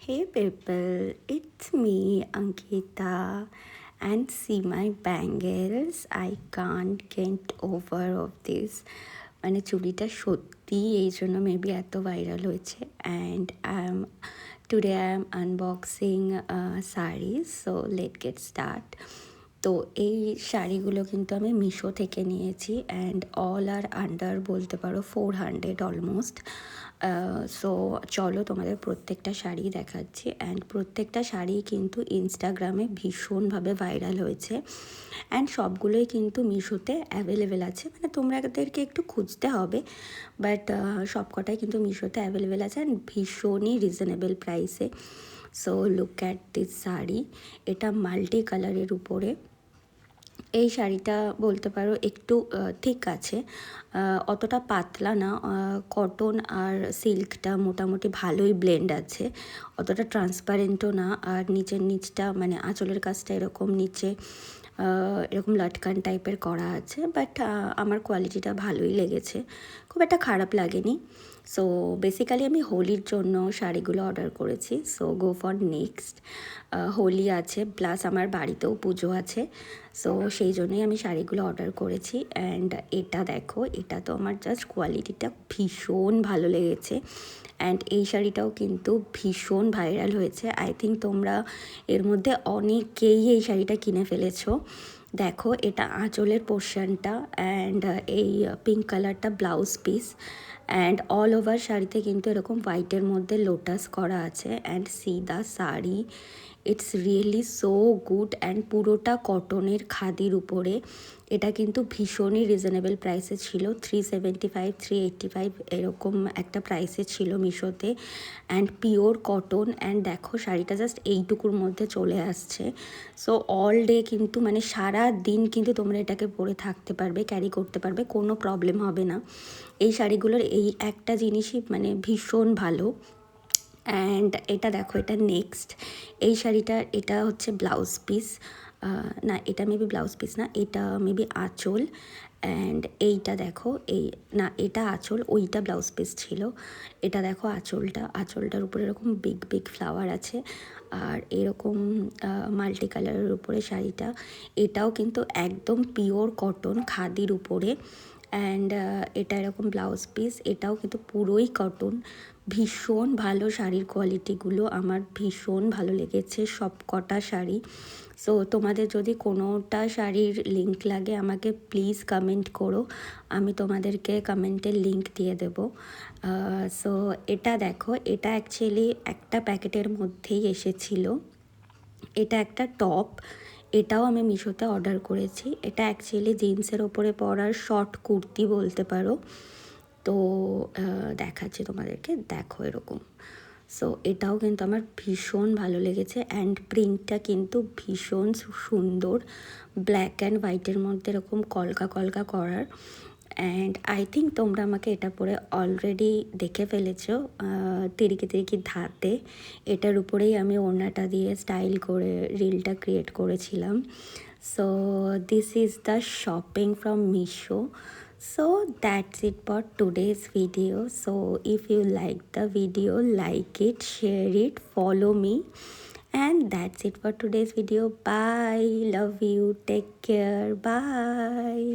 Hey people, it's me Ankita and see my bangles. I can't get over of this. মানে চুড়িটা সত্যি এই জন্য maybe এত viral হয়েছে and today I am unboxing saris so late get start. তো এই শাড়িগুলো কিন্তু আমি মিশো থেকে নিয়েছি অ্যান্ড অল আর আন্ডার বলতে পারো 400 অলমোস্ট। সো চলো তোমাদের প্রত্যেকটা শাড়ি দেখাচ্ছি অ্যান্ড প্রত্যেকটা শাড়ি কিন্তু ইনস্টাগ্রামে ভীষণভাবে ভাইরাল হয়েছে অ্যান্ড সবগুলোই কিন্তু মিশোতে অ্যাভেলেবেল আছে, মানে তোমাদেরকে একটু খুঁজতে হবে বাট সবকটাই কিন্তু মিশোতে অ্যাভেলেবেল আছে অ্যান্ড ভীষণই রিজনেবল প্রাইসে। So look at this sari, এটা মাল্টি কালারের উপরে। এই শাড়িটা বলতে পারো একটু ঠিক আছে, অতটা পাতলা না, কটন আর সিল্কটা মোটামুটি ভালোই ব্লেন্ড আছে, অতটা ট্রান্সপারেন্টও না। আর নিচের নিচটা মানে আঁচলের কাজটা এরকম নিচে এরকম লটকান টাইপের করা আছে, বাট আমার কোয়ালিটিটা ভালোই লেগেছে, খুব একটা খারাপ লাগেনি। সো বেসিক্যালি আমি হোলির জন্য শাড়িগুলো অর্ডার করেছি। So go for next, Holi আছে প্লাস আমার বাড়িতেও পুজো আছে, সো সেই জন্যই আমি শাড়িগুলো অর্ডার করেছি। অ্যান্ড এটা দেখো, এটা তো আমার জাস্ট কোয়ালিটিটা ভীষণ ভালো লেগেছে অ্যান্ড এই শাড়িটাও কিন্তু ভীষণ ভাইরাল হয়েছে। আই থিঙ্ক তোমরা এর মধ্যে অনেকেই এই শাড়িটা কিনে ফেলেছো। দেখো এটা আঁচলের পোর্শনটা অ্যান্ড এই পিঙ্ক কালারটা blouse piece and all over শাড়িতে কিন্তু এরকম হোয়াইটের মধ্যে লোটাস করা আছে and C the sari, it's really so good and পুরোটা কটনের খাদির উপরে। এটা কিন্তু ভীষণই রিজনেবল প্রাইসে ছিল, 375 385 এরকম একটা প্রাইসে ছিল মিশোতে অ্যান্ড পিওর কটন। অ্যান্ড দেখো শাড়িটা জাস্ট এইটুকুর মধ্যে চলে আসছে। সো অল ডে কিন্তু মানে সারা দিন কিন্তু তোমরা এটাকে পরে থাকতে পারবে, ক্যারি করতে পারবে, কোনো প্রবলেম হবে না। এই শাড়িগুলোর এই একটা জিনিসই মানে ভীষণ ভালো। অ্যান্ড এটা দেখো, এটা নেক্সট এই শাড়িটার এটা হচ্ছে ব্লাউজ পিস, না এটা মেবি ব্লাউজ পিস না, এটা মেবি আঁচল। অ্যান্ড এইটা দেখো, এই না এটা আঁচল, ওইটা ব্লাউজ পিস ছিল। এটা দেখো আঁচলটার উপরে এরকম বিগ বিগ ফ্লাওয়ার আছে আর এরকম মাল্টি কালারের উপরে শাড়িটা। এটাও কিন্তু একদম পিওর কটন খাদির উপরে অ্যান্ড এটা এরকম ব্লাউজ পিস, এটাও কিন্তু পুরোই কটন। ভীষণ ভালো শাড়ির কোয়ালিটিগুলো, আমার ভীষণ ভালো লেগেছে সব কটা শাড়ি। সো তোমাদের যদি কোনোটা শাড়ির লিঙ্ক লাগে আমাকে প্লিজ কমেন্ট করো, আমি তোমাদেরকে কমেন্টের লিঙ্ক দিয়ে দেবো। সো এটা দেখো, এটা অ্যাকচুয়ালি একটা প্যাকেটের মধ্যেই এসেছিলো। এটা একটা টপ, এটাও আমি মিশোতে অর্ডার করেছি। এটা অ্যাকচুয়ালি জিন্সের ওপরে পরার শর্ট কুর্তি বলতে পারো। তো দেখাচ্ছি তোমাদেরকে, দেখো এরকম। সো এটাও কিন্তু আমার ভীষণ ভালো লেগেছে অ্যান্ড প্রিন্টটা কিন্তু ভীষণ সুন্দর, ব্ল্যাক অ্যান্ড হোয়াইটের মধ্যে এরকম কলকা কলকা করার। অ্যান্ড আই থিঙ্ক তোমরা আমাকে এটা পরে অলরেডি দেখে ফেলেছো তিরিকি তিরিকি ধাতে। এটার উপরেই আমি ওড়নাটা দিয়ে স্টাইল করে রিলটা ক্রিয়েট করেছিলাম। So this is the shopping from Meesho. So that's it for today's video. So if you like the video, like it, share it, follow me. And that's it for today's video. Bye. Love you. Take care. Bye.